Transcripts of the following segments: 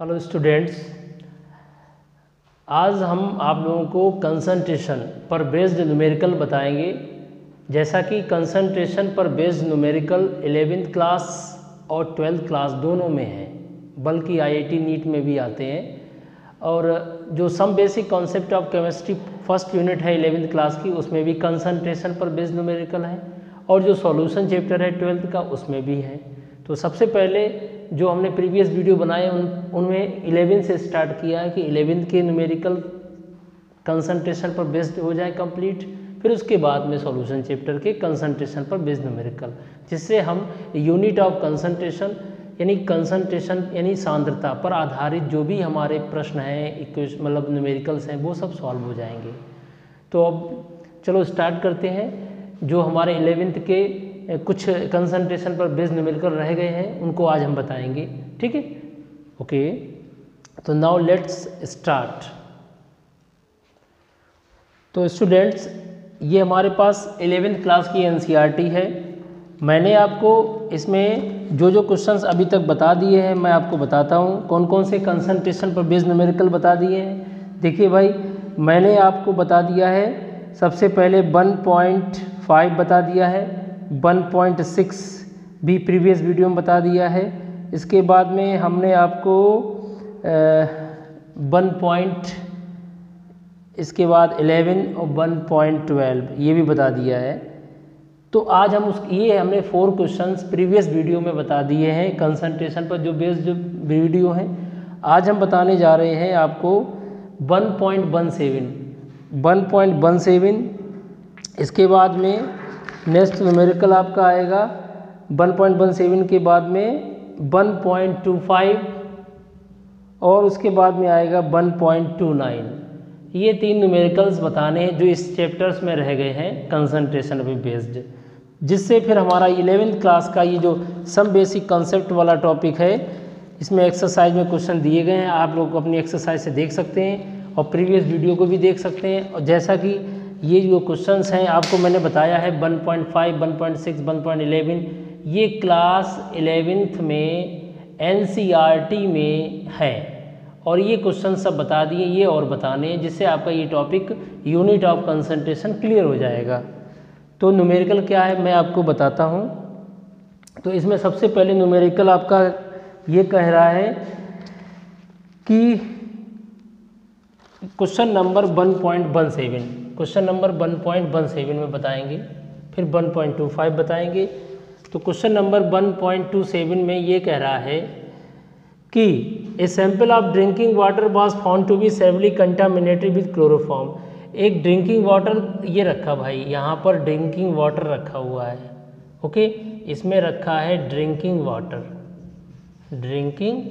Hello students, आज हम आप लोगों को कंसंट्रेशन पर बेस्ड न्यूमेरिकल बताएंगे। जैसा कि कंसंट्रेशन पर बेस्ड न्यूमेरिकल 11th क्लास और 12th क्लास दोनों में है, बल्कि आईआईटी नीट में भी आते हैं। और जो some basic concept of chemistry first unit है 11th क्लास की, उसमें भी कंसंट्रेशन पर बेस्ड न्यूमेरिकल है, और जो सॉल्यूशन चैप्टर है 12th का उसमें भी है। तो सबसे पहले जो हमने प्रीवियस वीडियो बनाए उनमें 11 से स्टार्ट किया है कि 11th के न्यूमेरिकल कंसंट्रेशन पर बेस्ड हो जाए कंप्लीट, फिर उसके बाद में सॉल्यूशन चैप्टर के कंसंट्रेशन पर बेस्ड न्यूमेरिकल, जिससे हम यूनिट ऑफ कंसंट्रेशन यानी सांद्रता पर आधारित जो भी हमारे प्रश्न हैं, इक्वेशन मतलब न्यूमेरिकल्स हैं, वो सब सॉल्व हो जाएंगे। तो अब चलो स्टार्ट करते हैं। जो हमारे 11th के कुछ कंसंट्रेशन पर बेस्ड न्यूमेरिकल रह गए हैं उनको आज हम बताएंगे, ठीक है। ओके, तो नाउ लेट्स स्टार्ट। तो स्टूडेंट्स, ये हमारे पास 11th क्लास की एनसीईआरटी है। मैंने आपको इसमें जो क्वेश्चंस अभी तक बता दिए हैं मैं आपको बताता हूँ कौन कौन से कंसंट्रेशन पर बेस्ड न्यूमेरिकल बता दिए हैं। देखिए भाई, मैंने आपको बता दिया है सबसे पहले 1.5 बता दिया है, 1.6 भी प्रीवियस वीडियो में बता दिया है। इसके बाद में हमने आपको 11 और 1.12 ये भी बता दिया है। तो आज हम ये हमने 4 क्वेश्चंस प्रीवियस वीडियो में बता दिए हैं कंसंट्रेशन पर जो बेस्ड वीडियो हैं। आज हम बताने जा रहे हैं आपको 1.17। इसके बाद में नेक्स्ट न्यूमेरिकल आपका आएगा 1.17 के बाद में 1.25 और उसके बाद में आएगा 1.29। ये 3 न्यूमेरिकल्स बताने हैं जो इस चैप्टर्स में रह गए हैं कंसंट्रेशन पे बेस्ड, जिससे फिर हमारा 11th क्लास का ये जो सम बेसिक कॉन्सेप्ट वाला टॉपिक है, इसमें एक्सरसाइज में क्वेश्चन दिए गए हैं, आप लोग अपनी एक्सरसाइज से देख सकते हैं और प्रीवियस वीडियो को भी देख सकते हैं। और जैसा कि ये जो क्वेश्चंस हैं आपको मैंने बताया है 1.5, 1.6, 1.11, ये क्लास 11th में एनसीईआरटी में है और ये क्वेश्चन सब बता दिए, ये और बताने हैं, जिससे आपका ये topic unit of concentration clear हो जाएगा। तो न्यूमेरिकल क्या है मैं आपको बताता हूँ। तो इसमें सबसे पहले न्यूमेरिकल आपका ये कह रहा है कि क्वेश्चन नंबर 1.17 में बताएंगे, फिर 1.25 बताएंगे। तो क्वेश्चन नंबर 1.27 में ये कह रहा है कि a sample of drinking water was found to be severely contaminated with chloroform. एक ड्रिंकिंग वाटर ये रखा भाई, यहाँ पर ड्रिंकिंग वाटर रखा हुआ है, ओके, इसमें रखा है ड्रिंकिंग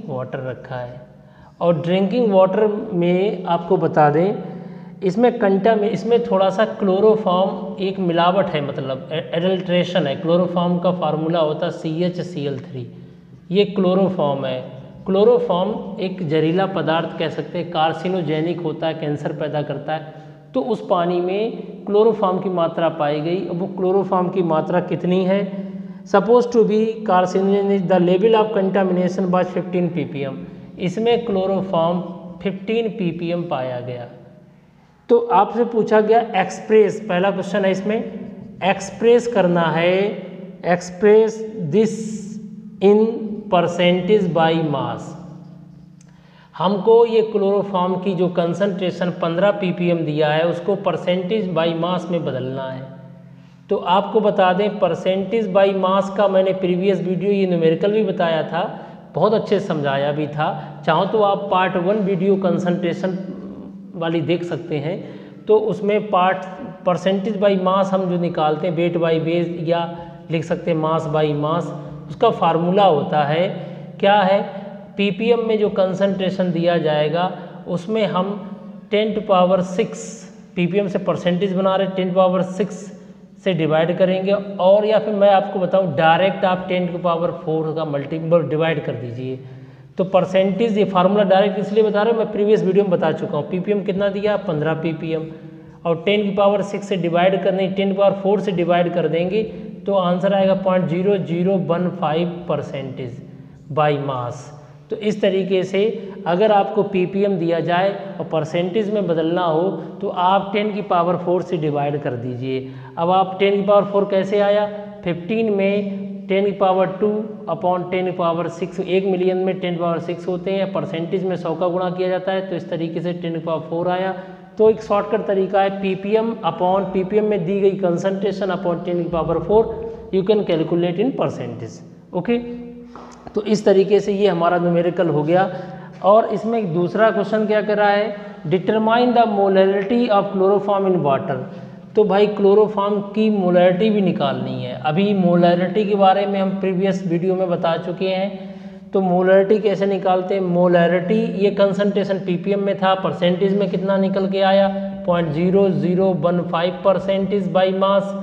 वाटर रखा है। और ड्रिंकिंग वाटर में आपको बता दें इसमें थोड़ा सा क्लोरोफॉर्म एक मिलावट है, मतलब एडल्ट्रेशन है। क्लोरोफॉर्म का फार्मूला होता है CHCl3, ये क्लोरोफॉर्म है। क्लोरोफॉर्म एक जहरीला पदार्थ कह सकते हैं, कार्सिनोजेनिक होता है, कैंसर पैदा करता है। तो उस पानी में क्लोरोफॉर्म की मात्रा पाई गई। अब वो क्लोरोफॉर्म की मात्रा कितनी है? Suppose to be carcinogenic, the level of contamination was 15 ppm। इसमें क्लोरोफॉर्म 15 ppm पाया गया। तो आपसे पूछा गया एक्सप्रेस, पहला क्वेश्चन है इसमें, एक्सप्रेस करना है, express this in percentage by mass. हमको ये क्लोरोफॉर्म की जो कंसंट्रेशन 15 ppm दिया है उसको परसेंटेज बाई मास में बदलना है। तो आपको बता दें परसेंटेज बाई मास का मैंने प्रीवियस वीडियो ये न्यूमेरिकल भी बताया था, बहुत अच्छे समझाया भी था। चाहो तो आप पार्ट 1 वीडियो कंसंट्रेशन वाली देख सकते हैं। तो उसमें परसेंटेज बाई मास हम जो निकालते हैं, वेट बाई बेस या लिख सकते हैं मास बाई मास, उसका फार्मूला होता है, क्या है, ppm में जो कंसंट्रेशन दिया जाएगा उसमें हम 10⁶, ppm से परसेंटेज बना रहे, 10⁶ से डिवाइड करेंगे। और या फिर मैं आपको बताऊं डायरेक्ट आप 10⁴ का मल्टीपल डिवाइड कर दीजिए। तो परसेंटेज, ये फार्मूला डायरेक्ट इसलिए बता रहा हूँ, मैं प्रीवियस वीडियो में बता चुका हूँ। ppm कितना दिया? 15 ppm, और 10⁶ से डिवाइड करने, 10⁴ से डिवाइड कर देंगे तो आंसर आएगा 0.0015% बाई मास। तो इस तरीके से अगर आपको ppm दिया जाए और परसेंटेज में बदलना हो तो आप 10 की पावर 4 से डिवाइड कर दीजिए। अब आप 10 की पावर 4 कैसे आया, 15 में 10 की पावर 2 अपॉन 10 की पावर 6, 1 मिलियन में 10 की पावर 6 होते हैं, परसेंटेज में 100 का गुणा किया जाता है, तो इस तरीके से 10 की पावर 4 आया। तो एक शॉर्टकट तरीका है ppm अपॉन ppm में दी गई कंसंट्रेशन अपॉन 10 की power 4 you can calculate in percentage. Okay, तो इस तरीके से ये हमारा न्यूमेरिकल हो गया। और इसमें एक दूसरा क्वेश्चन क्या कर रहा है, determine the molarity of chloroform in water. तो भाई क्लोरोफॉर्म की मोलैरिटी भी निकालनी है। अभी मोलैरिटी के बारे में हम प्रीवियस वीडियो में बता चुके हैं। तो मोलैरिटी कैसे निकालते हैं, मोलैरिटी ये कंसंट्रेशन ppm में था, परसेंटेज में कितना निकल के आया 0.0015 परसेंटेज बाई मास।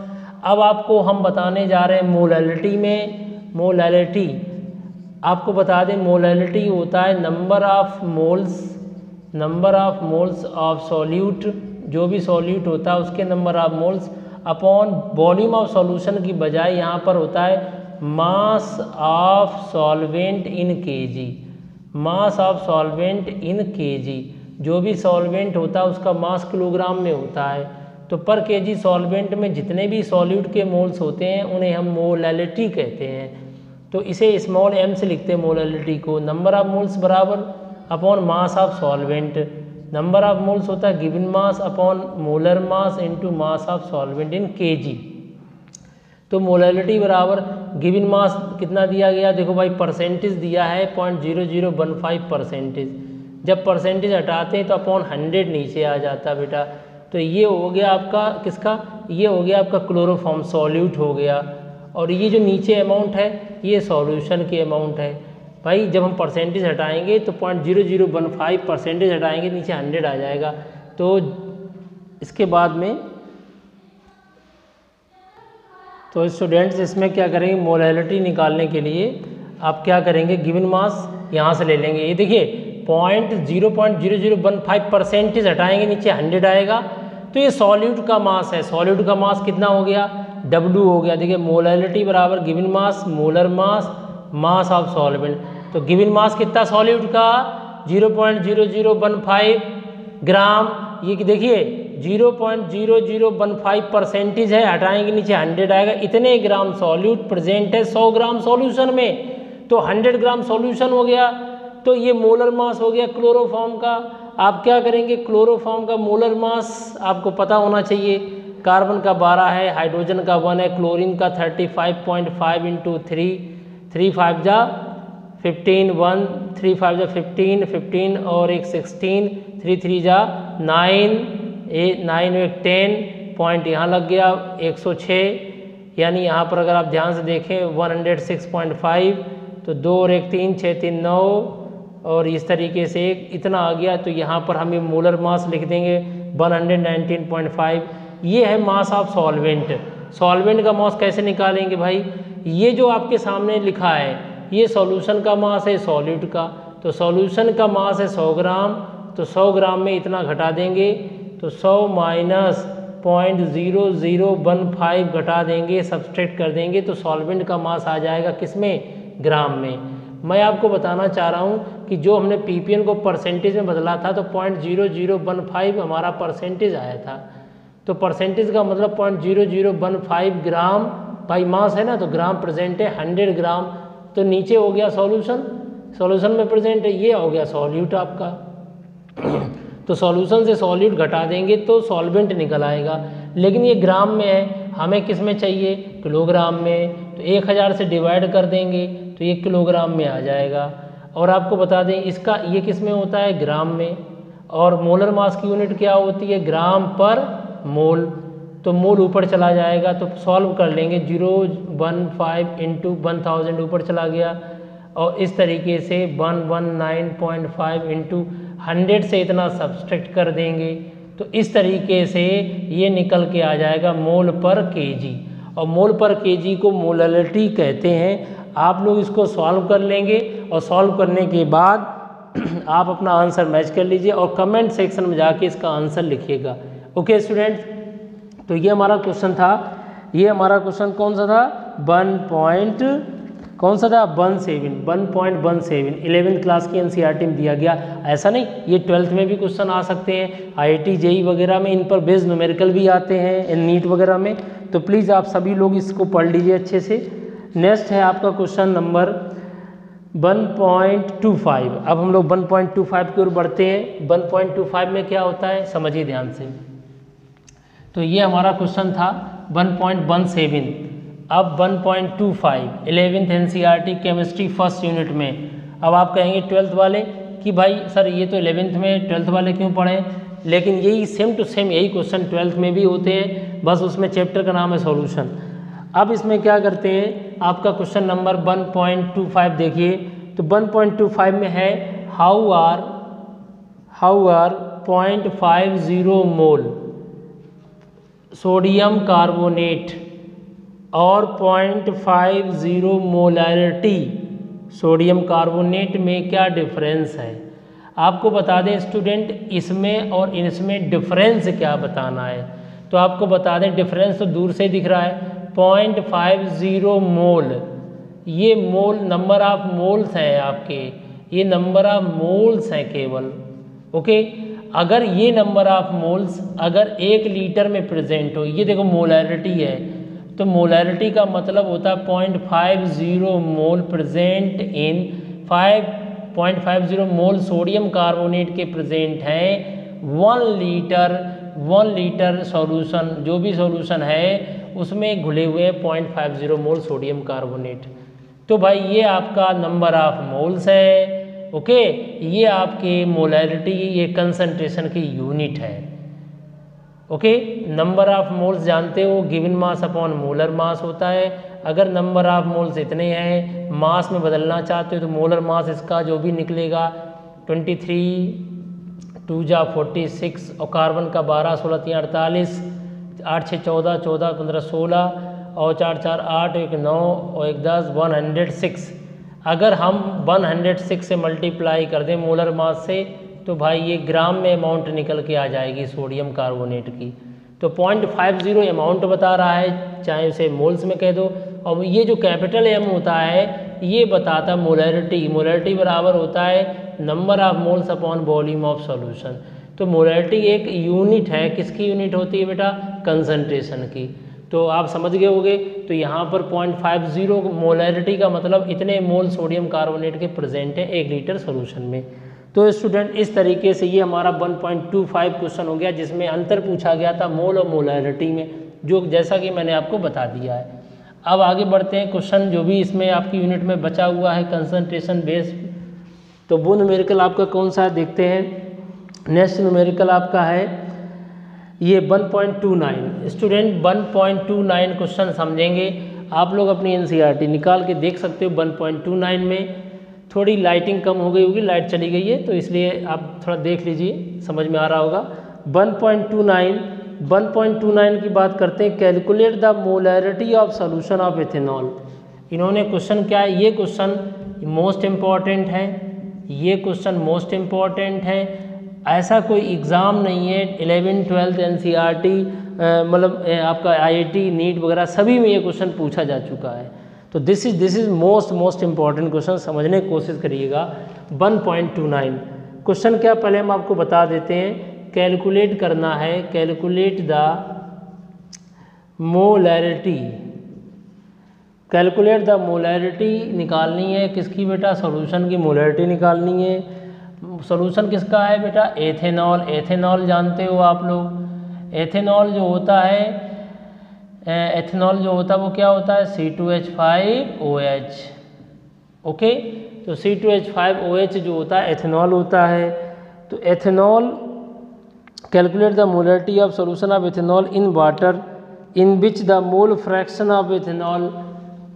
अब आपको हम बताने जा रहे हैं मोलैरिटी में, मोलैरिटी आपको बता दें मोलैरिटी होता है number of moles of solute, जो भी सॉल्यूट होता है उसके number of moles upon volume of solution की बजाय यहाँ पर होता है mass of solvent in KG, mass of solvent in KG. जो भी सॉल्वेंट होता है उसका मास किलोग्राम में होता है। तो पर केजी सॉल्वेंट में जितने भी सॉल्यूट के मोल्स होते हैं उन्हें हम मोलैरिटी कहते हैं। तो इसे स्मॉल m से लिखते हैं मोलैरिटी को, नंबर ऑफ मोल्स बराबर upon mass of solvent, number of moles होता है given mass upon molar mass into mass of solvent in KG. तो मोलैरिटी बराबर गिवन मास कितना दिया गया, देखो भाई परसेंटेज दिया है 0.0015 परसेंटेज। जब परसेंटेज हटाते हैं तो अपॉन 100 नीचे आ जाता है बेटा। तो ये हो गया आपका किसका, ये हो गया आपका क्लोरोफॉर्म सॉल्यूट हो गया। और ये जो नीचे अमाउंट है ये सॉल्यूशन की अमाउंट है। भाई जब हम परसेंटेज हटाएंगे तो 0.0015 परसेंटेज हटाएंगे नीचे 100 आ जाएगा। तो इसके बाद में तो स्टूडेंट्स इसमें क्या करेंगे, मोलैरिटी निकालने के लिए आप क्या करेंगे, गिवन मास यहाँ से ले लेंगे। ये देखिए 0.0015 परसेंटेज हटाएंगे नीचे 100 आएगा। तो ये सॉल्यूट का मास है, सॉल्यूट का मास कितना हो गया, W हो गया। देखिए मोलैरिटी बराबर given mass molar mass mass of solvent. तो गिवन मास कितना सॉल्यूट का 0.0015 ग्राम। ये देखिए 0.0015 परसेंटेज है, हटाएंगे नीचे 100 आएगा। इतने ग्राम सॉल्यूट प्रेजेंट है 100 ग्राम सॉल्यूशन में, तो 100 ग्राम सॉल्यूशन हो गया। तो ये मोलर मास हो गया क्लोरोफॉर्म का। आप क्या करेंगे, क्लोरोफॉर्म का मोलर मास आपको पता होना चाहिए। कार्बन का 12 है, हाइड्रोजन का 1 है, क्लोरीन का 35.5 इंटू 3 5 जा 15 1 3 5 जा 15 15 और एक 16 3 3 जा 9 9 एक 10 पॉइंट यहाँ लग गया 106। यानी यहाँ पर अगर आप ध्यान से देखें 106.5, तो 2 और एक 3 6 3 9 और इस तरीके से इतना आ गया। तो यहाँ पर हम ये मोलर मास लिख देंगे 119.5। ये है मास ऑफ सॉल्वेंट। सॉल्वेंट का मास कैसे निकालेंगे भाई, ये जो आपके सामने लिखा है ये सॉल्यूशन का मास है सॉल्यूट का। तो सॉल्यूशन का मास है 100 ग्राम, तो 100 ग्राम में इतना घटा देंगे, तो 100 माइनस 0.0015 घटा देंगे, सब्सट्रैक्ट कर देंगे, तो सॉल्वेंट का मास आ जाएगा किसमें, ग्राम में। मैं आपको बताना चाह रहा हूँ कि जो हमने ppm को परसेंटेज में बदला था तो 0.0015 हमारा परसेंटेज आया था। तो परसेंटेज का मतलब 0.0015 ग्राम बाई मास है ना, तो ग्राम प्रेजेंट है 100 ग्राम। तो नीचे हो गया सॉल्यूशन, सॉल्यूशन में प्रेजेंट है, ये हो गया सॉल्यूट आपका। तो सॉल्यूशन से सॉल्यूट घटा देंगे तो सॉल्वेंट निकल आएगा। लेकिन ये ग्राम में है, हमें किस में चाहिए, किलोग्राम में। तो 1000 से डिवाइड कर देंगे तो ये किलोग्राम में आ जाएगा। और आपको बता दें इसका ये किस में होता है, ग्राम में। और मोलर मास की यूनिट क्या होती है, ग्राम पर मोल। तो मोल ऊपर चला जाएगा, तो सॉल्व कर लेंगे 0.15 इंटू 1000 ऊपर चला गया। और इस तरीके से 119.5 इंटू 100 से इतना सब्सट्रैक्ट कर देंगे, तो इस तरीके से ये निकल के आ जाएगा मोल पर केजी। और मोल पर केजी को मोलैरिटी कहते हैं। आप लोग इसको सॉल्व कर लेंगे और सॉल्व करने के बाद आप अपना आंसर मैच कर लीजिए और कमेंट सेक्शन में जाके इसका आंसर लिखिएगा। ओके स्टूडेंट्स, तो ये हमारा क्वेश्चन था। ये हमारा क्वेश्चन कौन सा था, कौन सा था 1.17 11th क्लास की एनसीईआरटी में दिया गया। ऐसा नहीं, ये 12th में भी क्वेश्चन आ सकते हैं, आईआईटी जेईई वगैरह में इन पर बेस्ड न्यूमेरिकल भी आते हैं, नीट वगैरह में। तो प्लीज़ आप सभी लोग इसको पढ़ लीजिए अच्छे से। नेक्स्ट है आपका क्वेश्चन नंबर 1.25। अब हम लोग 1.25 की ओर बढ़ते हैं। 1.25 में क्या होता है समझिए ध्यान से। तो ये हमारा क्वेश्चन था 1.17। अब 1.25 11th NCERT chemistry first unit में। अब आप कहेंगे 12th वाले कि भाई सर ये तो 11th में 12th वाले क्यों पढ़े, लेकिन यही सेम टू सेम यही क्वेश्चन 12th में भी होते हैं, बस उसमें चैप्टर का नाम है सॉल्यूशन। अब इसमें क्या करते हैं, आपका क्वेश्चन नंबर 1.25 देखिए। तो 1.25 में है how are 0.50 mole sodium carbonate और 0.50 मोलैरिटी सोडियम कार्बोनेट में क्या डिफरेंस है। आपको बता दें स्टूडेंट, इसमें और इसमें डिफरेंस क्या बताना है। तो आपको बता दें डिफरेंस तो दूर से दिख रहा है 0.50 मोल, ये मोल नंबर ऑफ मोल्स हैं आपके, ये नंबर ऑफ मोल्स हैं केवल। ओके, अगर ये नंबर ऑफ मोल्स अगर 1 लीटर में प्रेजेंट हो, ये देखो मोलैरिटी है, तो मोलैरिटी का मतलब होता है 0.50 mole present in 0.50 mole sodium carbonate के प्रेजेंट हैं 1 लीटर सॉल्यूशन, जो भी सॉल्यूशन है उसमें घुले हुए 0.50 मोल सोडियम कार्बोनेट। तो भाई ये आपका नंबर ऑफ मोल्स है। ओके, ये आपके मोलैरिटी, ये कंसंट्रेशन की यूनिट है। ओके, नंबर ऑफ मोल्स जानते हो गिवन मास अपॉन मोलर मास होता है। अगर नंबर ऑफ मोल्स इतने हैं, मास में बदलना चाहते हो तो मोलर मास इसका जो भी निकलेगा 23 2 जा 46 और कार्बन का 12 16 3 48 8 6 14 14 15 16 और 4 4 8 1 9 और 1 10 106। अगर हम 106 से मल्टीप्लाई कर दें मोलर मास से तो भाई ये ग्राम में अमाउंट निकल के आ जाएगी सोडियम कार्बोनेट की। तो 0.50 अमाउंट बता रहा है, चाहे उसे मोल्स में कह दो। और ये जो कैपिटल एम होता है ये बताता है मोलैरिटी। मोलैरिटी बराबर होता है number of moles upon volume of solution. तो मोलैरिटी एक यूनिट है, किसकी यूनिट होती है बेटा, कंसंट्रेशन की। तो आप समझ गए होंगे। तो यहाँ पर 0.50 मोलैरिटी का मतलब इतने मोल सोडियम कार्बोनेट के प्रेजेंट है 1 लीटर सॉल्यूशन में। तो स्टूडेंट इस तरीके से ये हमारा 1.25 क्वेश्चन हो गया, जिसमें अंतर पूछा गया था मोल और मोलैरिटी में, जो जैसा कि मैंने आपको बता दिया है। अब आगे बढ़ते हैं, क्वेश्चन जो भी इसमें आपकी यूनिट में बचा हुआ है कंसंट्रेशन बेस। तो वो न्यूमेरिकल आपका कौन सा है देखते हैं। नेक्स्ट न्यूमेरिकल आपका है ये 1.29। स्टूडेंट 1.29 क्वेश्चन समझेंगे। आप लोग अपनी एनसीईआरटी निकाल के देख सकते हो। 1.29 में थोड़ी लाइटिंग कम हो गई होगी, लाइट चली गई है, तो इसलिए आप थोड़ा देख लीजिए, समझ में आ रहा होगा। 1.29 की बात करते हैं। Calculate the molarity of solution of ethanol. इन्होंने क्वेश्चन क्या है, ये क्वेश्चन मोस्ट इम्पॉर्टेंट है, ये क्वेश्चन मोस्ट इम्पॉर्टेंट है। ऐसा कोई एग्ज़ाम नहीं है 11 12 एनसीईआरटी मतलब आपका आईआईटी नीट वगैरह सभी में ये क्वेश्चन पूछा जा चुका है। तो this is most important question, समझने की कोशिश करिएगा। 1.29 क्वेश्चन क्या, पहले हम आपको बता देते हैं। कैलकुलेट करना है, calculate the molarity, calculate the molarity निकालनी है किसकी बेटा, सॉल्यूशन की मोलैरिटी निकालनी है। सॉल्यूशन किसका है बेटा, एथेनॉल। एथेनॉल जानते हो आप लोग। एथेनॉल जो होता है, एथेनॉल जो होता है वो क्या होता है, C2H5OH। ओके, तो C2H5OH जो होता है एथेनॉल होता है। तो ethanol, calculate the molarity of solution of ethanol in water in which the mole fraction of ethanol.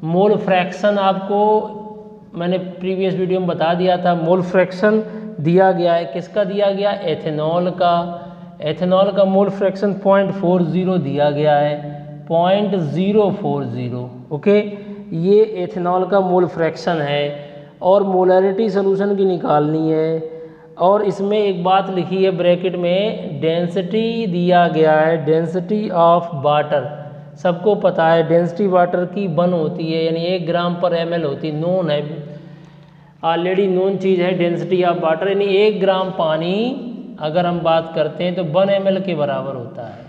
Mole fraction आपको मैंने प्रीवियस वीडियो में बता दिया था। मोल फ्रैक्शन दिया गया है, किसका दिया गया, एथेनॉल का। एथेनॉल का मोल फ्रैक्शन 0.40 दिया गया है, 0.040। ओके, ये एथेनॉल का मोल फ्रैक्शन है और मोलैरिटी सॉल्यूशन की निकालनी है। और इसमें एक बात लिखी है ब्रैकेट में, डेंसिटी दिया गया है, डेंसिटी ऑफ वाटर सबको पता है डेंसिटी वाटर की 1 होती है, यानी 1 ग्राम पर ml होती है, नोन है, ऑलरेडी नोन चीज़ है डेंसिटी ऑफ वाटर, यानी 1 ग्राम पानी अगर हम बात करते हैं तो 1 ml के बराबर होता है।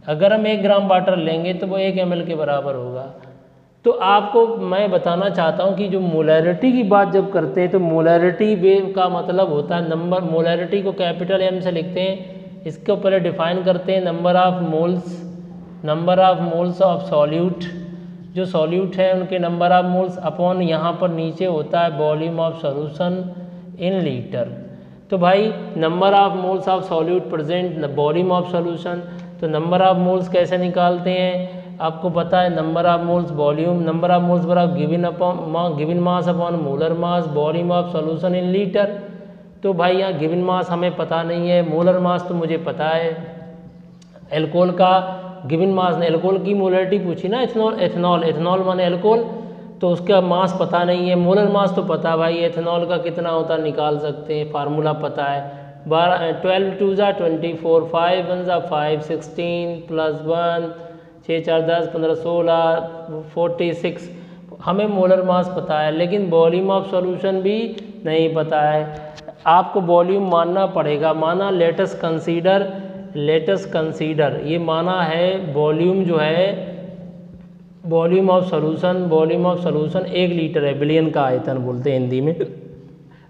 अगर हम 1 ग्राम वाटर लेंगे तो वो 1 ml के बराबर होगा। तो आपको मैं बताना चाहता हूँ कि जो मोलैरिटी की बात जब करते हैं तो मोलैरिटी वेव का मतलब होता है नंबर, मोलैरिटी को कैपिटल M से लिखते हैं, इसको पहले डिफाइन करते हैं number of moles of solute, जो सॉल्यूट है उनके नंबर ऑफ मोल्स अपॉन यहाँ पर नीचे होता है volume of solution in litre. तो भाई number of moles of solute present volume of solution, तो नंबर ऑफ मोल्स कैसे निकालते हैं आपको पता है, number of moles volume, number of moles बराबर given mass upon molar mass volume of solution in litre. तो भाई यहाँ गिवन मास हमें पता नहीं है, मोलर मास तो मुझे पता है। एल्कोहल का गिवन मास ने, एल्कोहल की मोलरिटी पूछी ना, एथनॉल माने एल्कोहल, तो उसका मास पता नहीं है। मोलर मास तो पता भाई, एथनॉल का कितना होता है निकाल सकते हैं, फार्मूला पता है। 12 2 × 24, 5 1 × 5 16 + 1 6 4 10 15 16 46, हमें मोलर मास पता है, लेकिन वॉल्यूम ऑफ सॉल्यूशन भी नहीं पता है। आपको वॉल्यूम मानना पड़ेगा, माना लेटस कंसीडर ये माना है वॉल्यूम जो है, वॉल्यूम ऑफ सॉल्यूशन 1 लीटर है, बिलियन का आयतन बोलते हैं हिंदी में।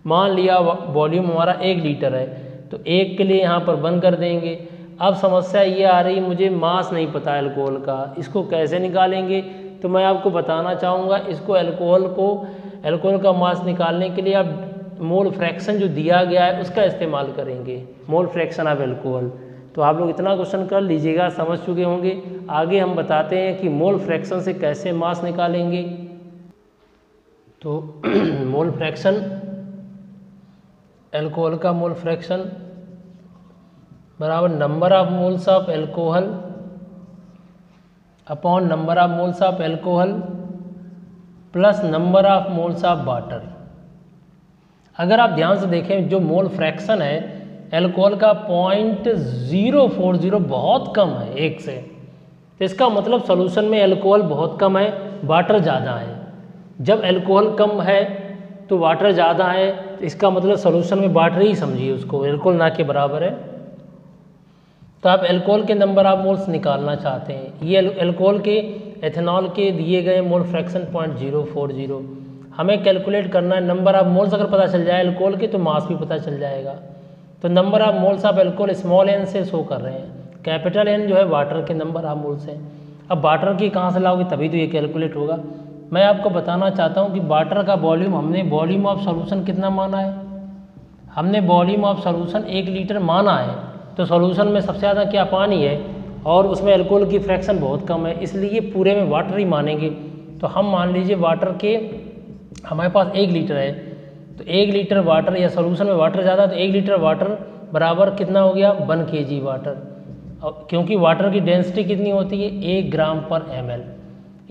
मान लिया वॉल्यूम हमारा 1 लीटर है, तो 1 के लिए यहाँ पर 1 कर देंगे। अब समस्या ये आ रही, मुझे मास नहीं पता एल्कोहल का, इसको कैसे निकालेंगे? तो मैं आपको बताना चाहूँगा, इसको एल्कोहल का मास निकालने के लिए आप मोल फ्रैक्शन जो दिया गया है उसका इस्तेमाल करेंगे, मोल फ्रैक्शन ऑफ एल्कोहल। तो आप लोग इतना क्वेश्चन कर लीजिएगा, समझ चुके होंगे। आगे हम बताते हैं कि मोल फ्रैक्शन से कैसे मास निकालेंगे। तो मोल फ्रैक्शन, एल्कोहल का मोल फ्रैक्शन बराबर number of moles of alcohol upon number of moles of alcohol plus number of moles of water. अगर आप ध्यान से देखें, जो मोल फ्रैक्शन है एल्कोहल का 0.040 बहुत कम है 1 से, तो इसका मतलब सॉल्यूशन में एल्कोहल बहुत कम है, वाटर ज़्यादा है। जब एल्कोहल कम है तो वाटर ज़्यादा है, तो इसका मतलब सॉल्यूशन में वाटर ही समझिए उसको, एल्कोहल ना के बराबर है। तो आप एल्कोहल के नंबर ऑफ मोल्स निकालना चाहते हैं, ये एल्कोहल के एथेनॉल के दिए गए मोल फ्रैक्शन 0.040, हमें कैलकुलेट करना है नंबर ऑफ मोल्स। अगर पता चल जाए एल्कोहल के तो मास भी पता चल जाएगा। तो number of moles of alcohol small n से शो कर रहे हैं, कैपिटल N जो है वाटर के नंबर ऑफ मोल्स हैं। अब वाटर की कहाँ से लाओगे, तभी तो ये कैलकुलेट होगा। मैं आपको बताना चाहता हूँ कि वाटर का वॉल्यूम, हमने वॉल्यूम ऑफ सॉल्यूशन कितना माना है, हमने वॉल्यूम ऑफ सॉल्यूशन 1 लीटर माना है। तो सॉल्यूशन में सबसे ज़्यादा क्या, पानी है, और उसमें एल्कोहल की फ्रैक्शन बहुत कम है, इसलिए पूरे में वाटर ही मानेंगे। तो हम मान लीजिए वाटर के हमारे पास 1 लीटर है, तो 1 लीटर वाटर, या सॉल्यूशन में वाटर ज़्यादा, तो 1 लीटर वाटर बराबर कितना हो गया, 1 kg वाटर। और क्योंकि वाटर की डेंसिटी कितनी होती है, 1 ग्राम पर ml,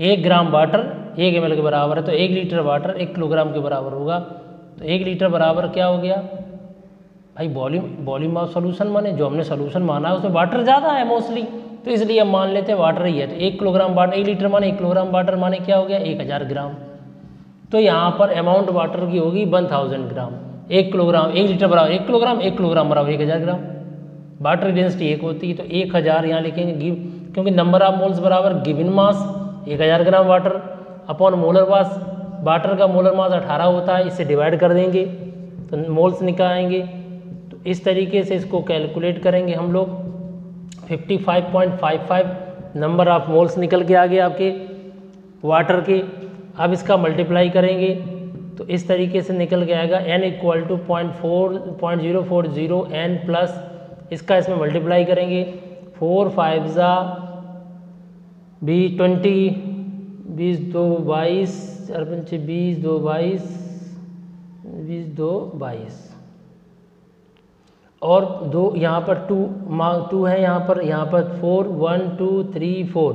1 ग्राम वाटर 1 ml के बराबर है, तो 1 लीटर वाटर 1 किलोग्राम के बराबर होगा। तो 1 लीटर बराबर क्या हो गया भाई, वॉल्यूम ऑफ सॉल्यूशन माने जो हमने सॉल्यूशन माना है उसमें वाटर ज़्यादा है मोस्टली, तो इसलिए हम मान लेते हैं वाटर ही है। तो 1 किलोग्राम वाटर, 1 लीटर माने 1 किलोग्राम वाटर माने क्या हो गया, 1000 ग्राम। तो यहाँ पर अमाउंट वाटर की होगी 1000 ग्राम। 1 किलोग्राम 1 लीटर बराबर 1 किलोग्राम, 1 किलोग्राम बराबर 1000 ग्राम। वाटर डेंसिटी 1 होती है, तो 1000 यहाँ लिखेंगे, क्योंकि नंबर ऑफ मोल्स बराबर गिवन मास 1000 ग्राम वाटर अपॉन मोलर मास, वाटर का मोलर मास 18 होता है, इससे डिवाइड कर देंगे तो मोल्स निकालेंगे। तो इस तरीके से इसको कैलकुलेट करेंगे हम लोग। 55.55 नंबर ऑफ मोल्स निकल के आ गए आपके वाटर के। अब इसका मल्टीप्लाई करेंगे तो इस तरीके से निकल के आएगा n = 0.040 n प्लस इसका इसमें मल्टीप्लाई करेंगे 4 5 20 20 2 22 20 2 22 20 2 22 और 2 यहाँ पर 2 है, यहाँ पर 4 1 2 3 4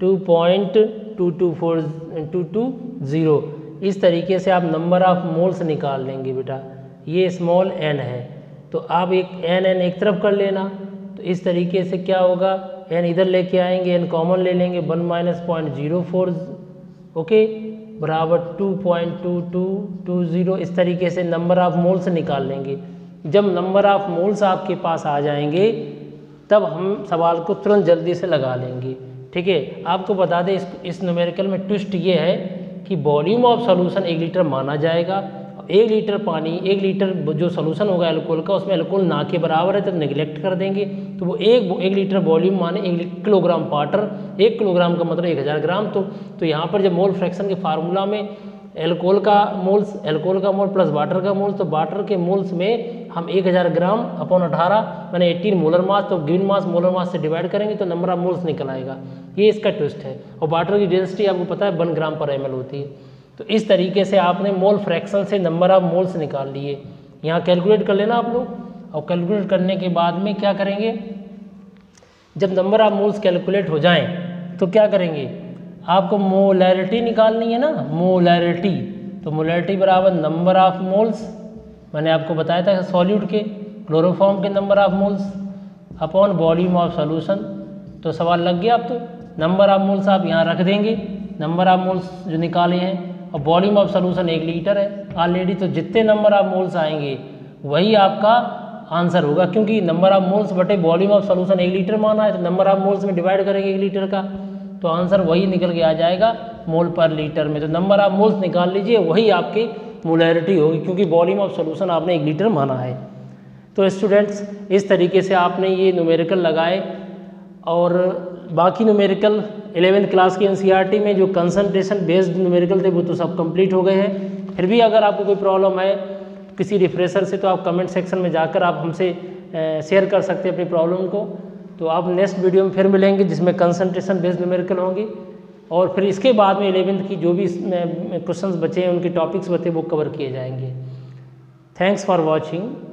2.224 इस तरीके से आप नंबर ऑफ मोल्स निकाल लेंगे बेटा। ये स्मॉल n है, तो आप एक n एक तरफ कर लेना, तो इस तरीके से क्या होगा n इधर लेके आएंगे, n कॉमन ले लेंगे, 1 माइनस 0.04 ओके बराबर 2.2220। इस तरीके से नंबर ऑफ मोल्स निकाल लेंगे। जब नंबर ऑफ मोल्स आपके पास आ जाएंगे तब हम सवाल को तुरंत जल्दी से लगा लेंगे। ठीक है, आपको बता दें इस न्यूमेरिकल में ट्विस्ट ये है कि वॉल्यूम ऑफ सॉल्यूशन 1 लीटर माना जाएगा। 1 लीटर पानी, 1 लीटर जो सॉल्यूशन होगा एल्कोहल का, उसमें एल्कोहल ना के बराबर है तो नेग्लेक्ट कर देंगे, तो वो 1 लीटर वॉल्यूम माने 1 किलोग्राम वाटर। 1 किलोग्राम का मतलब 1000 ग्राम। तो यहाँ पर जब मोल फ्रैक्शन के फार्मूला में एल्कोहल का मोल प्लस वाटर का मोल, तो वाटर के मोल्स में हम 1000 ग्राम अपॉन 18 मैंने 18 मोलर मास, तो गिवन मास मोलर मास से डिवाइड करेंगे तो नंबर ऑफ मोल्स निकल आएगा। ये इसका ट्विस्ट है। और वाटर की डेंसिटी आपको पता है 1 ग्राम पर ml होती है। तो इस तरीके से आपने मोल फ्रैक्शन से नंबर ऑफ मोल्स निकाल लिए। यहाँ कैलकुलेट कर लेना आप लोग। और कैलकुलेट करने के बाद में क्या करेंगे, जब नंबर ऑफ मोल्स कैलकुलेट हो जाएं तो क्या करेंगे, आपको मोलैरिटी निकालनी है ना, मोलैरिटी। तो मोलैरिटी बराबर नंबर ऑफ मोल्स, मैंने आपको बताया था सॉल्यूट के क्लोरोफॉर्म के number of moles upon volume of solution. तो सवाल लग गया। अब तो नंबर ऑफ मोल्स आप यहाँ रख देंगे, नंबर ऑफ मोल्स जो निकाले हैं, और वॉल्यूम ऑफ सॉल्यूशन 1 लीटर है ऑलरेडी। तो जितने नंबर ऑफ मोल्स आएंगे वही आपका आंसर होगा, क्योंकि नंबर ऑफ मोल्स बटे वॉल्यूम ऑफ सॉल्यूशन 1 लीटर माना है, तो नंबर ऑफ मोल्स में डिवाइड करेंगे 1 लीटर का, तो आंसर वही निकल के आ जाएगा मोल पर लीटर में। तो नंबर ऑफ मोल्स निकाल लीजिए, वही आपकी मोलैरिटी होगी, क्योंकि वॉल्यूम ऑफ सॉल्यूशन आपने 1 लीटर माना है। तो स्टूडेंट्स इस तरीके से आपने ये न्यूमेरिकल लगाए। और बाकी न्यूमेरिकल 11th क्लास की एनसीईआरटी में जो कंसंट्रेशन बेस्ड न्यूमेरिकल थे वो तो सब कंप्लीट हो गए हैं। फिर भी अगर आपको कोई प्रॉब्लम है किसी रिफ्रेशर से, तो आप कमेंट सेक्शन में जाकर आप हमसे शेयर कर सकते हैं अपनी प्रॉब्लम को। तो आप नेक्स्ट वीडियो में फिर मिलेंगे जिसमें कंसंट्रेशन बेस्ड न्यूमेरिकल होंगी, और फिर इसके बाद में 11th की जो भी क्वेश्चंस बचे हैं, उनके टॉपिक्स बचे, वो कवर किए जाएंगे। Thanks for watching.